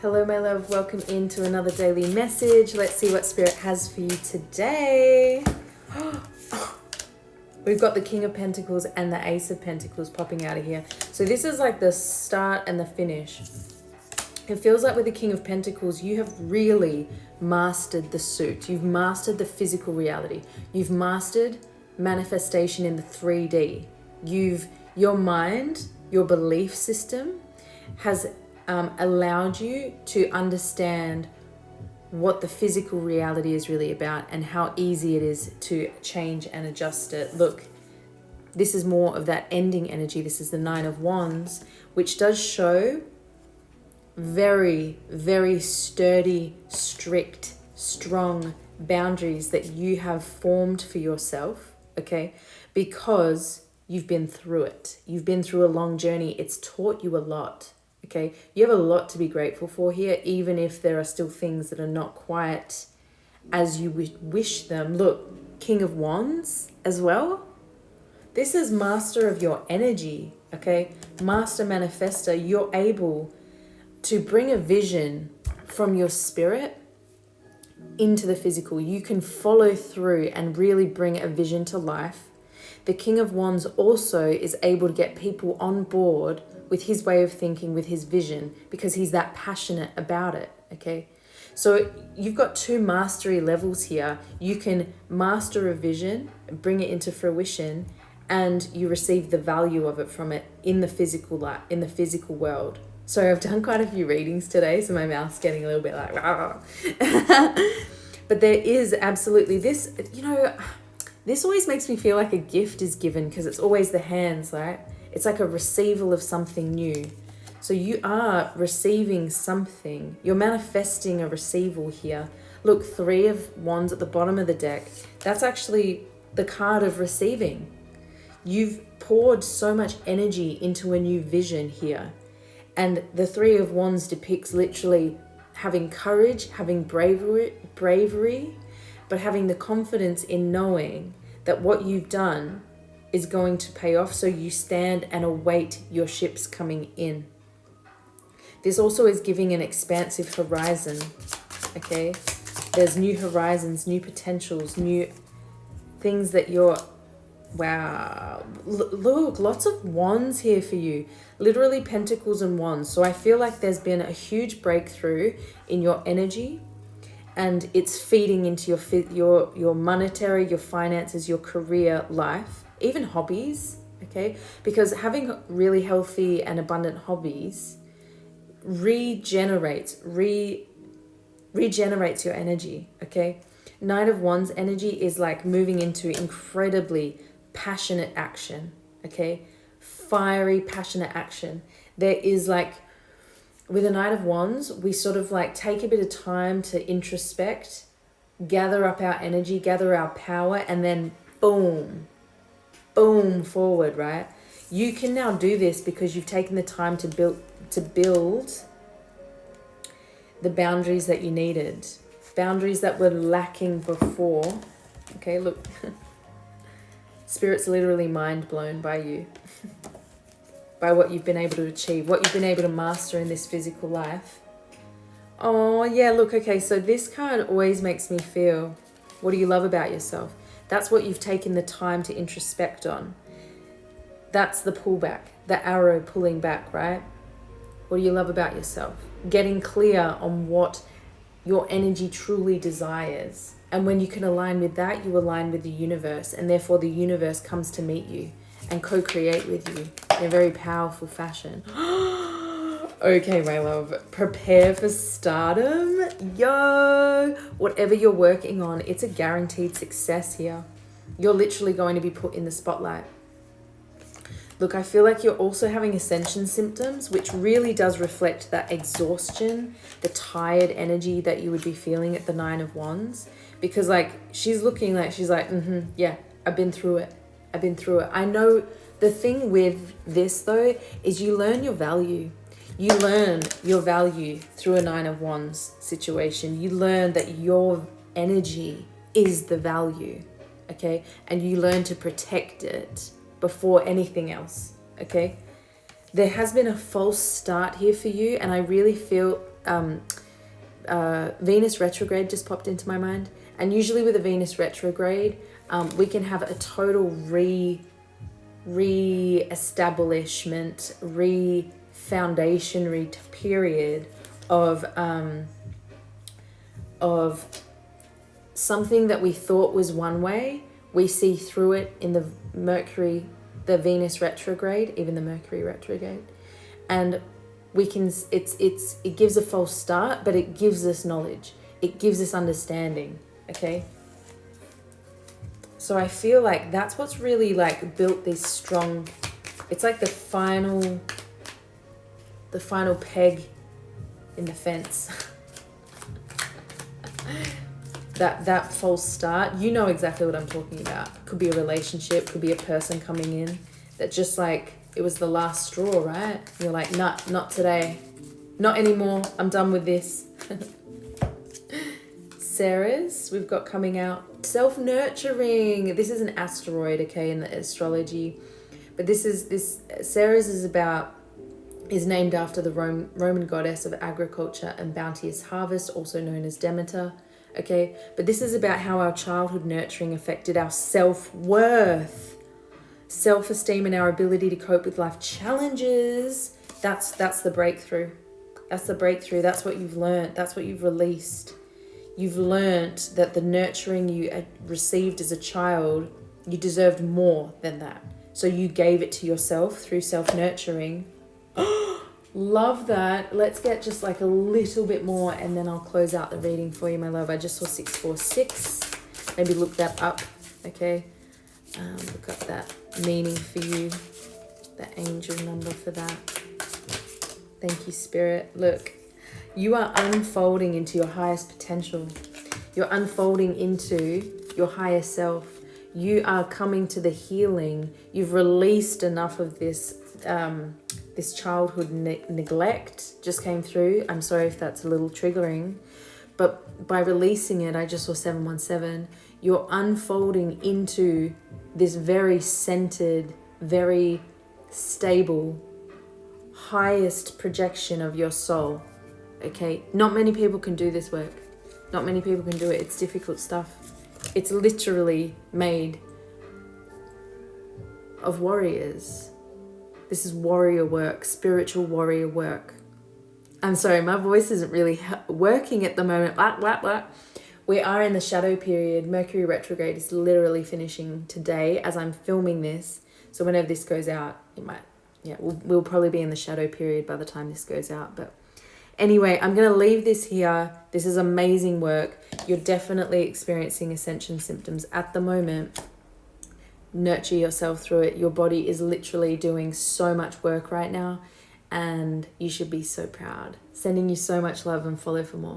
Hello, my love. Welcome into another daily message. Let's see what Spirit has for you today. We've got the King of Pentacles and the Ace of Pentacles popping out of here. So this is like the start and the finish. It feels like with the King of Pentacles, you have really mastered the suit. You've mastered the physical reality. You've mastered manifestation in the 3D. Your mind, your belief system has allowed you to understand what the physical reality is really about and how easy it is to change and adjust it. Look, this is more of that ending energy. This is the Nine of Wands, which does show very, very sturdy, strict, strong boundaries that you have formed for yourself, okay? Because you've been through it. You've been through a long journey. It's taught you a lot. Okay, you have a lot to be grateful for here, even if there are still things that are not quite as you wish them. Look, King of Wands as well. This is master of your energy, okay? Master manifester. You're able to bring a vision from your spirit into the physical. You can follow through and really bring a vision to life. The King of Wands also is able to get people on board with his way of thinking, with his vision, because he's that passionate about it, okay? So you've got two mastery levels here. You can master a vision, bring it into fruition, and you receive the value of it from it in the physical life, in the physical world. So I've done quite a few readings today, so my mouth's getting a little bit like, but there is absolutely this, this always makes me feel like a gift is given because it's always the hands, right? It's like a receival of something new. So you are receiving something. You're manifesting a receival here. Look, Three of Wands at the bottom of the deck. That's actually the card of receiving. You've poured so much energy into a new vision here. And the Three of Wands depicts literally having courage, having bravery, but having the confidence in knowing that what you've done is going to pay off, so you stand and await your ships coming in. This also is giving an expansive horizon, okay? There's new horizons, new potentials, new things that you're... Wow. Look, lots of wands here for you. Literally pentacles and wands. So I feel like there's been a huge breakthrough in your energy, and it's feeding into your monetary, your finances, your career life, even hobbies, okay? Because having really healthy and abundant hobbies regenerates your energy, okay? Knight of Wands energy is like moving into incredibly passionate action, okay? Fiery, passionate action. There is like, with the Knight of Wands, we sort of like take a bit of time to introspect, gather up our energy, gather our power, and then boom forward, right? You can now do this because you've taken the time to build the boundaries that you needed, boundaries that were lacking before. Okay, look, Spirit's literally mind blown by you, by what you've been able to achieve, what you've been able to master in this physical life. Oh yeah, look, okay, so this card always makes me feel, what do you love about yourself? That's what you've taken the time to introspect on. That's the pullback, the arrow pulling back, right? What do you love about yourself? Getting clear on what your energy truly desires. And when you can align with that, you align with the universe, and therefore the universe comes to meet you and co-create with you in a very powerful fashion. Okay, my love, prepare for stardom. Yo, whatever you're working on, it's a guaranteed success here. You're literally going to be put in the spotlight. Look, I feel like you're also having ascension symptoms, which really does reflect that exhaustion, the tired energy that you would be feeling at the Nine of Wands. Because like, she's looking like, she's like, yeah, I've been through it. I know the thing with this though, is you learn your value. You learn your value through a Nine of Wands situation. You learn that your energy is the value, okay? And you learn to protect it before anything else, okay? There has been a false start here for you, and I really feel Venus retrograde just popped into my mind. And usually with a Venus retrograde, we can have a total re-establishment, re-foundationary period of something that we thought was one way. We see through it in the Venus retrograde, even the Mercury retrograde, and we can. It gives a false start, but it gives us knowledge. It gives us understanding. Okay. So I feel like that's what's really like built this strong. It's like the final peg in the fence. that false start. You know exactly what I'm talking about. Could be a relationship, could be a person coming in that just like it was the last straw, right? You're like, nah, not today, not anymore. I'm done with this. Ceres, we've got coming out. Self-nurturing. This is an asteroid, okay, in the astrology. But Ceres is named after the Roman goddess of agriculture and bounteous harvest, also known as Demeter, okay? But this is about how our childhood nurturing affected our self-worth, self-esteem, and our ability to cope with life challenges. That's the breakthrough. That's the breakthrough. That's what you've learned. That's what you've released. You've learned that the nurturing you received as a child, you deserved more than that. So you gave it to yourself through self-nurturing. Love that. Let's get just like a little bit more and then I'll close out the reading for you, my love. I just saw 646. Maybe look that up, okay? Look up that meaning for you, the angel number for that. Thank you, Spirit. Look. You are unfolding into your highest potential. You're unfolding into your higher self. You are coming to the healing. You've released enough of this this childhood neglect just came through. I'm sorry if that's a little triggering. But by releasing it, I just saw 717. You're unfolding into this very centered, very stable, highest projection of your soul. Okay, not many people can do this work. Not many people can do it. It's difficult stuff. It's literally made of warriors. This is warrior work, spiritual warrior work. I'm sorry, my voice isn't really working at the moment. We are in the shadow period. Mercury retrograde is literally finishing today as I'm filming this. So whenever this goes out, it might, we'll probably be in the shadow period by the time this goes out. But anyway, I'm going to leave this here. This is amazing work. You're definitely experiencing ascension symptoms at the moment. Nurture yourself through it. Your body is literally doing so much work right now and you should be so proud. Sending you so much love and follow for more.